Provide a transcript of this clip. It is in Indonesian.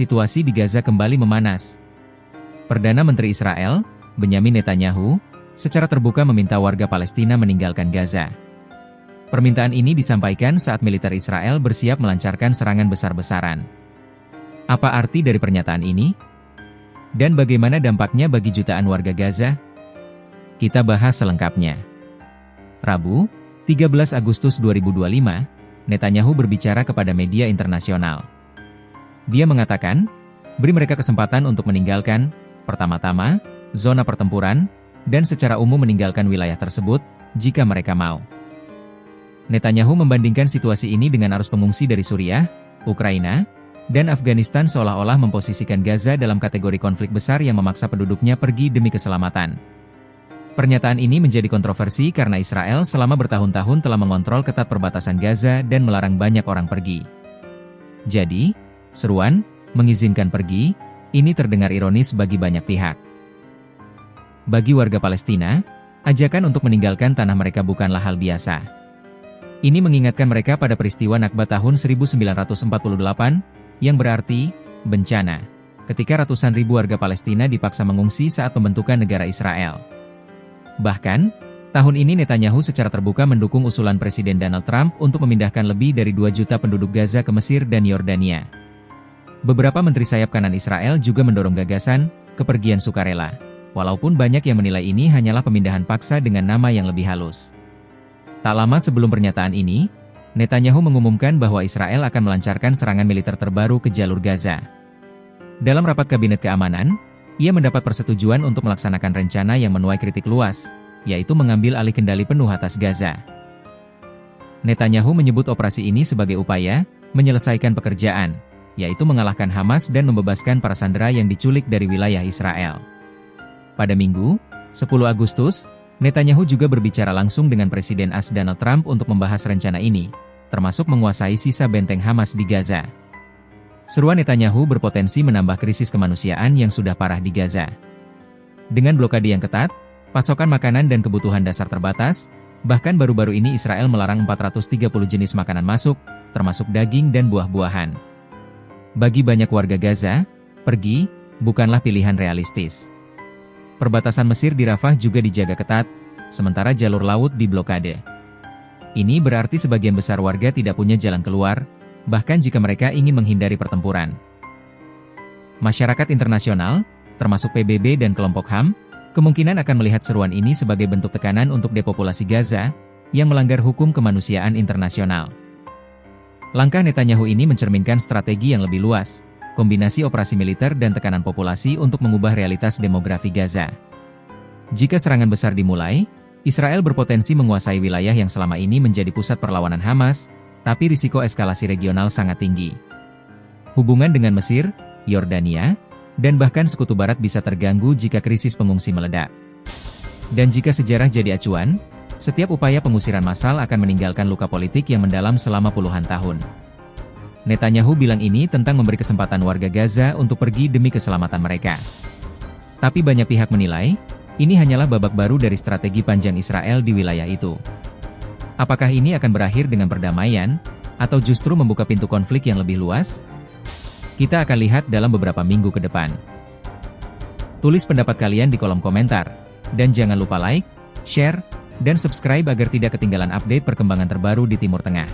situasi di Gaza kembali memanas. Perdana Menteri Israel, Benyamin Netanyahu, secara terbuka meminta warga Palestina meninggalkan Gaza. Permintaan ini disampaikan saat militer Israel bersiap melancarkan serangan besar-besaran. Apa arti dari pernyataan ini? Dan bagaimana dampaknya bagi jutaan warga Gaza? Kita bahas selengkapnya. Rabu, 13 Agustus 2025, Netanyahu berbicara kepada media internasional. Dia mengatakan, beri mereka kesempatan untuk meninggalkan, pertama-tama, zona pertempuran, dan secara umum meninggalkan wilayah tersebut, jika mereka mau. Netanyahu membandingkan situasi ini dengan arus pengungsi dari Suriah, Ukraina, dan Afghanistan seolah-olah memposisikan Gaza dalam kategori konflik besar yang memaksa penduduknya pergi demi keselamatan. Pernyataan ini menjadi kontroversi karena Israel selama bertahun-tahun telah mengontrol ketat perbatasan Gaza dan melarang banyak orang pergi. Jadi, seruan, mengizinkan pergi, ini terdengar ironis bagi banyak pihak. Bagi warga Palestina, ajakan untuk meninggalkan tanah mereka bukanlah hal biasa. Ini mengingatkan mereka pada peristiwa Nakba tahun 1948, yang berarti, bencana, ketika ratusan ribu warga Palestina dipaksa mengungsi saat pembentukan negara Israel. Bahkan, tahun ini Netanyahu secara terbuka mendukung usulan Presiden Donald Trump untuk memindahkan lebih dari 2 juta penduduk Gaza ke Mesir dan Yordania. Beberapa menteri sayap kanan Israel juga mendorong gagasan kepergian sukarela, walaupun banyak yang menilai ini hanyalah pemindahan paksa dengan nama yang lebih halus. Tak lama sebelum pernyataan ini, Netanyahu mengumumkan bahwa Israel akan melancarkan serangan militer terbaru ke jalur Gaza. Dalam rapat Kabinet Keamanan, ia mendapat persetujuan untuk melaksanakan rencana yang menuai kritik luas, yaitu mengambil alih kendali penuh atas Gaza. Netanyahu menyebut operasi ini sebagai upaya menyelesaikan pekerjaan, yaitu mengalahkan Hamas dan membebaskan para sandera yang diculik dari wilayah Israel. Pada Minggu, 10 Agustus, Netanyahu juga berbicara langsung dengan Presiden AS Donald Trump untuk membahas rencana ini, termasuk menguasai sisa benteng Hamas di Gaza. Seruan Netanyahu berpotensi menambah krisis kemanusiaan yang sudah parah di Gaza. Dengan blokade yang ketat, pasokan makanan dan kebutuhan dasar terbatas, bahkan baru-baru ini Israel melarang 430 jenis makanan masuk, termasuk daging dan buah-buahan. Bagi banyak warga Gaza, pergi bukanlah pilihan realistis. Perbatasan Mesir di Rafah juga dijaga ketat, sementara jalur laut diblokade. Ini berarti sebagian besar warga tidak punya jalan keluar, bahkan jika mereka ingin menghindari pertempuran. Masyarakat internasional, termasuk PBB dan kelompok HAM, kemungkinan akan melihat seruan ini sebagai bentuk tekanan untuk depopulasi Gaza, yang melanggar hukum kemanusiaan internasional. Langkah Netanyahu ini mencerminkan strategi yang lebih luas, kombinasi operasi militer dan tekanan populasi untuk mengubah realitas demografi Gaza. Jika serangan besar dimulai, Israel berpotensi menguasai wilayah yang selama ini menjadi pusat perlawanan Hamas, tapi risiko eskalasi regional sangat tinggi. Hubungan dengan Mesir, Yordania, dan bahkan Sekutu Barat bisa terganggu jika krisis pengungsi meledak. Dan jika sejarah jadi acuan, setiap upaya pengusiran massal akan meninggalkan luka politik yang mendalam selama puluhan tahun. Netanyahu bilang ini tentang memberi kesempatan warga Gaza untuk pergi demi keselamatan mereka. Tapi banyak pihak menilai, ini hanyalah babak baru dari strategi panjang Israel di wilayah itu. Apakah ini akan berakhir dengan perdamaian, atau justru membuka pintu konflik yang lebih luas? Kita akan lihat dalam beberapa minggu ke depan. Tulis pendapat kalian di kolom komentar, dan jangan lupa like, share, dan subscribe agar tidak ketinggalan update perkembangan terbaru di Timur Tengah.